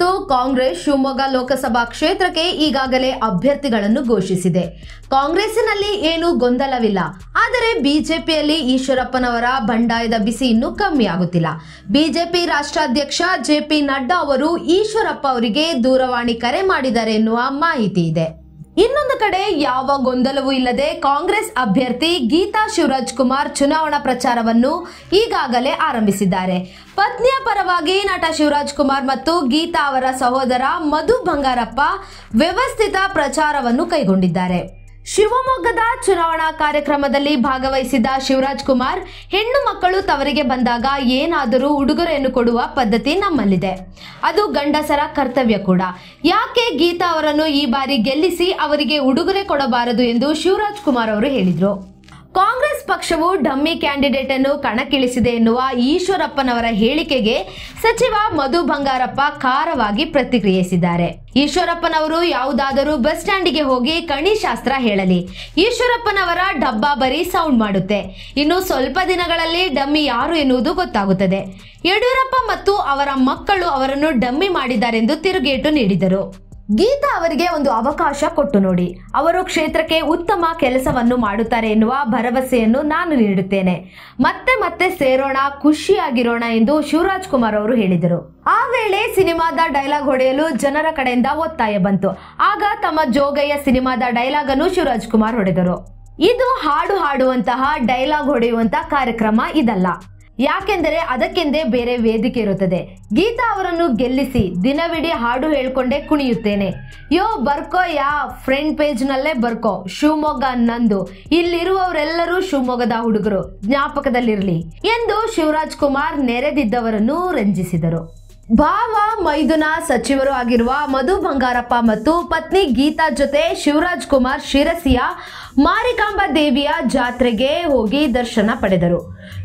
ಮತ್ತು ಕಾಂಗ್ರೆಸ್ ಶಿವಮೊಗ್ಗ ಲೋಕಸಭಾ ಕ್ಷೇತ್ರಕ್ಕೆ ಈಗಾಗಲೇ ಅಭ್ಯರ್ಥಿಗಳನ್ನು ಘೋಷಿಸಿದೆ. ಕಾಂಗ್ರೆಸ್ಸಿನಲ್ಲಿ ಏನೂ ಗೊಂದಲವಿಲ್ಲ. ಆದರೆ ಬಿಜೆಪಿಯಲ್ಲಿ ಈಶ್ವರಪ್ಪನವರ ಬಂಡಾಯದ ಬಿಸಿ ಇನ್ನೂ ಕಮ್ಮಿ ಆಗುತ್ತಿಲ್ಲ. ಬಿಜೆಪಿ ರಾಷ್ಟ್ರಾಧ್ಯಕ್ಷ ಜೆಪಿ ನಡ್ಡಾ ಅವರು ಈಶ್ವರಪ್ಪ ಅವರಿಗೆ ದೂರವಾಣಿ ಕರೆ ಮಾಡಿದ್ದಾರೆ ಎನ್ನುವ ಮಾಹಿತಿ ಇದೆ. ಇನ್ನೊಂದು ಕಡೆ ಯಾವ ಗೊಂದಲವೂ ಇಲ್ಲದೆ ಕಾಂಗ್ರೆಸ್ ಅಭ್ಯರ್ಥಿ ಗೀತಾ ಶಿವರಾಜ್ಕುಮಾರ್ ಚುನಾವಣಾ ಪ್ರಚಾರವನ್ನು ಈಗಾಗಲೇ ಆರಂಭಿಸಿದ್ದಾರೆ. ಪತ್ನಿಯ ಪರವಾಗಿ ನಟ ಶಿವರಾಜ್ಕುಮಾರ್ ಮತ್ತು ಗೀತಾ ಅವರ ಸಹೋದರ ಮಧು ಬಂಗಾರಪ್ಪ ವ್ಯವಸ್ಥಿತ ಪ್ರಚಾರವನ್ನು ಕೈಗೊಂಡಿದ್ದಾರೆ. ಶಿವಮೊಗ್ಗದ ಚುನಾವಣಾ ಕಾರ್ಯಕ್ರಮದಲ್ಲಿ ಭಾಗವಹಿಸಿದ ಶಿವರಾಜ್ಕುಮಾರ್, ಹೆಣ್ಣು ಮಕ್ಕಳು ತವರಿಗೆ ಬಂದಾಗ ಏನಾದರೂ ಉಡುಗೊರೆಯನ್ನು ಕೊಡುವ ಪದ್ಧತಿ ನಮ್ಮಲ್ಲಿದೆ. ಅದು ಗಂಡಸರ ಕರ್ತವ್ಯ ಕೂಡ. ಯಾಕೆ ಗೀತಾ ಅವರನ್ನು ಈ ಬಾರಿ ಗೆಲ್ಲಿಸಿ ಅವರಿಗೆ ಉಡುಗೊರೆ ಕೊಡಬಾರದು ಎಂದು ಶಿವರಾಜ್ಕುಮಾರ್ ಅವರು ಹೇಳಿದರು. ಕಾಂಗ್ರೆಸ್ ಪಕ್ಷವು ಡಮ್ಮಿ ಕ್ಯಾಂಡಿಡೇಟ್ ಅನ್ನು ಕಣಕ್ಕಿಳಿಸಿದೆ ಎನ್ನುವ ಈಶ್ವರಪ್ಪನವರ ಹೇಳಿಕೆಗೆ ಸಚಿವ ಮಧು ಬಂಗಾರಪ್ಪ ಖಾರವಾಗಿ ಪ್ರತಿಕ್ರಿಯಿಸಿದ್ದಾರೆ. ಈಶ್ವರಪ್ಪನವರು ಯಾವುದಾದರೂ ಬಸ್ ಸ್ಟ್ಯಾಂಡಿಗೆ ಹೋಗಿ ಕಣಿಶಾಸ್ತ್ರ ಹೇಳಲಿ, ಈಶ್ವರಪ್ಪನವರ ಡಬ್ಬಾ ಬರೀ ಸೌಂಡ್ ಮಾಡುತ್ತೆ. ಇನ್ನು ಸ್ವಲ್ಪ ದಿನಗಳಲ್ಲಿ ಡಮ್ಮಿ ಯಾರು ಎನ್ನುವುದು ಗೊತ್ತಾಗುತ್ತದೆ. ಯಡಿಯೂರಪ್ಪ ಮತ್ತು ಅವರ ಮಕ್ಕಳು ಅವರನ್ನು ಡಮ್ಮಿ ಮಾಡಿದ್ದಾರೆಂದು ತಿರುಗೇಟು ನೀಡಿದರು. ಗೀತಾ ಅವರಿಗೆ ಒಂದು ಅವಕಾಶ ಕೊಟ್ಟು ನೋಡಿ, ಅವರು ಕ್ಷೇತ್ರಕ್ಕೆ ಉತ್ತಮ ಕೆಲಸವನ್ನು ಮಾಡುತ್ತಾರೆ ಎನ್ನುವ ಭರವಸೆಯನ್ನು ನಾನು ನೀಡುತ್ತೇನೆ. ಮತ್ತೆ ಸೇರೋಣ, ಖುಷಿಯಾಗಿರೋಣ ಎಂದು ಶಿವರಾಜ್ಕುಮಾರ್ ಅವರು ಹೇಳಿದರು. ಆ ವೇಳೆ ಸಿನಿಮಾದ ಡೈಲಾಗ್ ಹೊಡೆಯಲು ಜನರ ಕಡೆಯಿಂದ ಒತ್ತಾಯ ಬಂತು. ಆಗ ತಮ್ಮ ಜೋಗಯ್ಯ ಸಿನಿಮಾದ ಡೈಲಾಗ್ ಅನ್ನು ಶಿವರಾಜ್ಕುಮಾರ್ ಹೊಡೆದರು. ಇದು ಹಾಡು ಹಾಡುವಂತಹ ಡೈಲಾಗ್ ಹೊಡೆಯುವಂತಹ ಕಾರ್ಯಕ್ರಮ ಇದಲ್ಲ. ಯಾಕೆಂದರೆ ಅದಕ್ಕೆಂದೇ ಬೇರೆ ವೇದಿಕೆ ಇರುತ್ತದೆ. ಗೀತಾ ಅವರನ್ನು ಗೆಲ್ಲಿಸಿ ದಿನವಿಡೀ ಹಾಡು ಹೇಳ್ಕೊಂಡೇ ಕುಣಿಯುತ್ತೇನೆ. ಯೋ ಬರ್ಕೋ, ಯಾ ಫ್ರಂಟ್ ಪೇಜ್ ನಲ್ಲೇ ಬರ್ಕೋ, ಶಿವಮೊಗ್ಗ ನಂದು, ಇಲ್ಲಿರುವವರೆಲ್ಲರೂ ಶಿವಮೊಗ್ಗದ ಹುಡುಗರು, ಜ್ಞಾಪಕದಲ್ಲಿರಲಿ ಎಂದು ಶಿವರಾಜ್ಕುಮಾರ್ ನೆರೆದಿದ್ದವರನ್ನು ರಂಜಿಸಿದರು. ಭಾವ ಮೈದುನ ಸಚಿವರು ಆಗಿರುವ ಮಧು ಬಂಗಾರಪ್ಪ ಮತ್ತು ಪತ್ನಿ ಗೀತಾ ಜೊತೆ ಶಿವರಾಜ್ಕುಮಾರ್ ಶಿರಸಿಯ ಮಾರಿಕಾಂಬಾ ದೇವಿಯ ಜಾತ್ರೆಗೆ ಹೋಗಿ ದರ್ಶನ ಪಡೆದರು.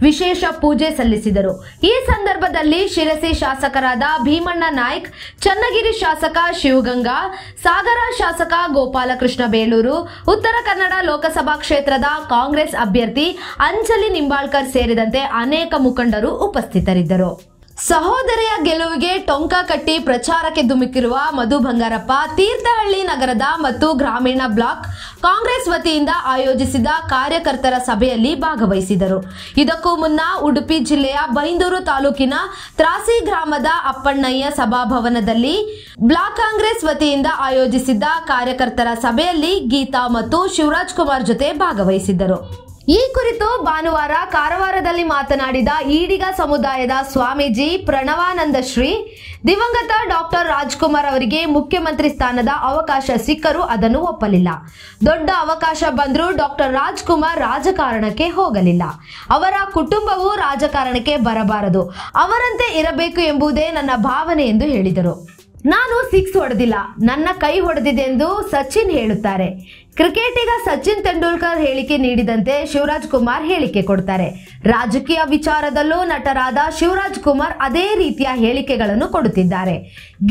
ವಿಶೇಷ ಪೂಜೆ ಸಲ್ಲಿಸಿದರು. ಈ ಸಂದರ್ಭದಲ್ಲಿ ಶಿರಸಿ ಶಾಸಕರಾದ ಭೀಮಣ್ಣ ನಾಯ್ಕ್, ಚನ್ನಗಿರಿ ಶಾಸಕ ಶಿವಗಂಗಾ, ಸಾಗರ ಶಾಸಕ ಗೋಪಾಲಕೃಷ್ಣ ಬೇಳೂರು, ಉತ್ತರ ಕನ್ನಡ ಲೋಕಸಭಾ ಕ್ಷೇತ್ರದ ಕಾಂಗ್ರೆಸ್ ಅಭ್ಯರ್ಥಿ ಅಂಜಲಿ ನಿಂಬಾಳ್ಕರ್ ಸೇರಿದಂತೆ ಅನೇಕ ಮುಖಂಡರು ಉಪಸ್ಥಿತರಿದ್ದರು. ಸಹೋದರಿಯ ಗೆಲುವಿಗೆ ಟೊಂಕ ಕಟ್ಟಿ ಪ್ರಚಾರಕ್ಕೆ ಧುಮುಕಿರುವ ಮಧು ಬಂಗಾರಪ್ಪ ತೀರ್ಥಹಳ್ಳಿ ನಗರದ ಮತ್ತು ಗ್ರಾಮೀಣ ಬ್ಲಾಕ್ ಕಾಂಗ್ರೆಸ್ ವತಿಯಿಂದ ಆಯೋಜಿಸಿದ ಕಾರ್ಯಕರ್ತರ ಸಭೆಯಲ್ಲಿ ಭಾಗವಹಿಸಿದರು. ಇದಕ್ಕೂ ಮುನ್ನ ಉಡುಪಿ ಜಿಲ್ಲೆಯ ಬೈಂದೂರು ತಾಲೂಕಿನ ತ್ರಾಸಿ ಗ್ರಾಮದ ಅಪ್ಪಣ್ಣಯ್ಯ ಸಭಾಭವನದಲ್ಲಿ ಬ್ಲಾಕ್ ಕಾಂಗ್ರೆಸ್ ವತಿಯಿಂದ ಆಯೋಜಿಸಿದ್ದ ಕಾರ್ಯಕರ್ತರ ಸಭೆಯಲ್ಲಿ ಗೀತಾ ಮತ್ತು ಶಿವರಾಜ್ಕುಮಾರ್ ಜೊತೆ ಭಾಗವಹಿಸಿದ್ದರು. ಈ ಕುರಿತು ಭಾನುವಾರ ಕಾರವಾರದಲ್ಲಿ ಮಾತನಾಡಿದ ಈಡಿಗ ಸಮುದಾಯದ ಸ್ವಾಮೀಜಿ ಪ್ರಣವಾನಂದ ಶ್ರೀ, ದಿವಂಗತ ಡಾಕ್ಟರ್ ರಾಜ್ಕುಮಾರ್ ಅವರಿಗೆ ಮುಖ್ಯಮಂತ್ರಿ ಸ್ಥಾನದ ಅವಕಾಶ ಸಿಕ್ಕರೂ ಅದನ್ನು ಒಪ್ಪಲಿಲ್ಲ. ದೊಡ್ಡ ಅವಕಾಶ ಬಂದರೂ ಡಾಕ್ಟರ್ ರಾಜ್ಕುಮಾರ್ ರಾಜಕಾರಣಕ್ಕೆ ಹೋಗಲಿಲ್ಲ. ಅವರ ಕುಟುಂಬವು ರಾಜಕಾರಣಕ್ಕೆ ಬರಬಾರದು, ಅವರಂತೆ ಇರಬೇಕು ಎಂಬುದೇ ನನ್ನ ಭಾವನೆ ಎಂದು ಹೇಳಿದರು. ನಾನು 6 ಹೊಡೆದಿಲ್ಲ, ನನ್ನ ಕೈ ಹೊಡೆದಿದೆ ಎಂದು ಸಚಿನ್ ಹೇಳುತ್ತಾರೆ. ಕ್ರಿಕೆಟಿಗ ಸಚಿನ್ ತೆಂಡೂಲ್ಕರ್ ಹೇಳಿಕೆ ನೀಡಿದಂತೆ ಶಿವರಾಜ್ಕುಮಾರ್ ಹೇಳಿಕೆ ಕೊಡ್ತಾರೆ. ರಾಜಕೀಯ ವಿಚಾರದಲ್ಲೂ ನಟರಾದ ಶಿವರಾಜ್ಕುಮಾರ್ ಅದೇ ರೀತಿಯ ಹೇಳಿಕೆಗಳನ್ನು ಕೊಡುತ್ತಿದ್ದಾರೆ.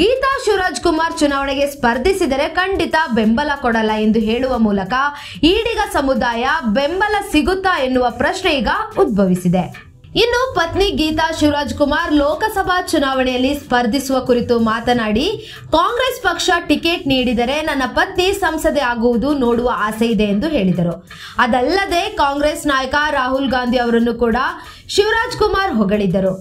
ಗೀತಾ ಶಿವರಾಜ್ಕುಮಾರ್ ಚುನಾವಣೆಗೆ ಸ್ಪರ್ಧಿಸಿದರೆ ಖಂಡಿತ ಬೆಂಬಲ ಕೊಡಲ್ಲ ಎಂದು ಹೇಳುವ ಮೂಲಕ ಈಡಿಗ ಸಮುದಾಯ ಬೆಂಬಲ ಸಿಗುತ್ತಾ ಎನ್ನುವ ಪ್ರಶ್ನೆ ಈಗ ಉದ್ಭವಿಸಿದೆ. ಇನ್ನು ಪತ್ನಿ ಗೀತಾ ಶಿವರಾಜ್ಕುಮಾರ್ ಲೋಕಸಭಾ ಚುನಾವಣೆಯಲ್ಲಿ ಸ್ಪರ್ಧಿಸುವ ಕುರಿತು ಮಾತನಾಡಿ, ಕಾಂಗ್ರೆಸ್ ಪಕ್ಷ ಟಿಕೆಟ್ ನೀಡಿದರೆ ನನ್ನ ಪತ್ನಿ ಸಂಸದೆ ಆಗುವುದು ನೋಡುವ ಆಸೆ ಇದೆ ಎಂದು ಹೇಳಿದರು. ಅದಲ್ಲದೆ ಕಾಂಗ್ರೆಸ್ ನಾಯಕ ರಾಹುಲ್ ಗಾಂಧಿ ಅವರನ್ನು ಕೂಡ ಶಿವರಾಜ್ಕುಮಾರ್ ಹೊಗಳಿದ್ದರು.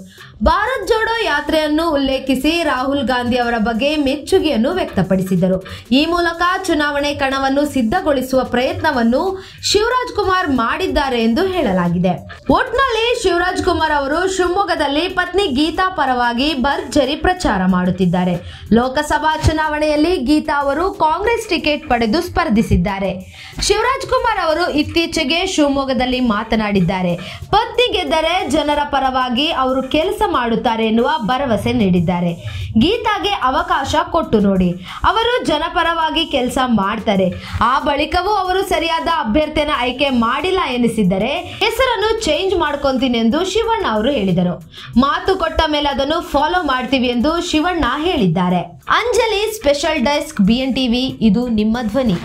ಭಾರತ್ ಜೋಡೋ ಯಾತ್ರೆಯನ್ನು ಉಲ್ಲೇಖಿಸಿ ರಾಹುಲ್ ಗಾಂಧಿ ಅವರ ಬಗ್ಗೆ ಮೆಚ್ಚುಗೆಯನ್ನು ವ್ಯಕ್ತಪಡಿಸಿದರು. ಈ ಮೂಲಕ ಚುನಾವಣೆ ಕಣವನ್ನು ಸಿದ್ಧಗೊಳಿಸುವ ಪ್ರಯತ್ನವನ್ನು ಶಿವರಾಜ್ಕುಮಾರ್ ಮಾಡಿದ್ದಾರೆ ಎಂದು ಹೇಳಲಾಗಿದೆ. ಒಟ್ನಲ್ಲಿ ಶಿವರಾಜ್ಕುಮಾರ್ ಅವರು ಶಿವಮೊಗ್ಗದಲ್ಲಿ ಪತ್ನಿ ಗೀತಾ ಪರವಾಗಿ ಭರ್ಜರಿ ಪ್ರಚಾರ ಮಾಡುತ್ತಿದ್ದಾರೆ. ಲೋಕಸಭಾ ಚುನಾವಣೆಯಲ್ಲಿ ಗೀತಾ ಅವರು ಕಾಂಗ್ರೆಸ್ ಟಿಕೆಟ್ ಪಡೆದು ಸ್ಪರ್ಧಿಸಿದ್ದಾರೆ. ಶಿವರಾಜ್ಕುಮಾರ್ ಅವರು ಇತ್ತೀಚೆಗೆ ಶಿವಮೊಗ್ಗದಲ್ಲಿ ಮಾತನಾಡಿದ್ದಾರೆ. ಪತ್ನಿ ಗೆದ್ದರೆ ಜನರ ಪರವಾಗಿ ಅವರು ಕೆಲಸ ಮಾಡುತ್ತಾರೆ ಎನ್ನುವ ಭರವಸೆ ನೀಡಿದ್ದಾರೆ. ಗೀತಾಗೆ ಅವಕಾಶ ಕೊಟ್ಟು ನೋಡಿ, ಅವರು ಜನಪರವಾಗಿ ಕೆಲಸ ಮಾಡ್ತಾರೆ. ಆ ಬಳಿಕವೂ ಅವರು ಸರಿಯಾದ ಅಭ್ಯರ್ಥಿಯನ್ನು ಆಯ್ಕೆ ಮಾಡಿಲ್ಲ ಎನಿಸಿದ್ದರೆ ಹೆಸರನ್ನು ಚೇಂಜ್ ಮಾಡ್ಕೊಂತೀನಿ ಎಂದು ಶಿವಣ್ಣ ಅವರು ಹೇಳಿದರು. ಮಾತು ಕೊಟ್ಟ ಮೇಲೆ ಅದನ್ನು ಫಾಲೋ ಮಾಡ್ತೀವಿ ಎಂದು ಶಿವಣ್ಣ ಹೇಳಿದ್ದಾರೆ. Anjali, special desk, BN TV, ಇದು ನಿಮ್ಮ ಧ್ವನಿ.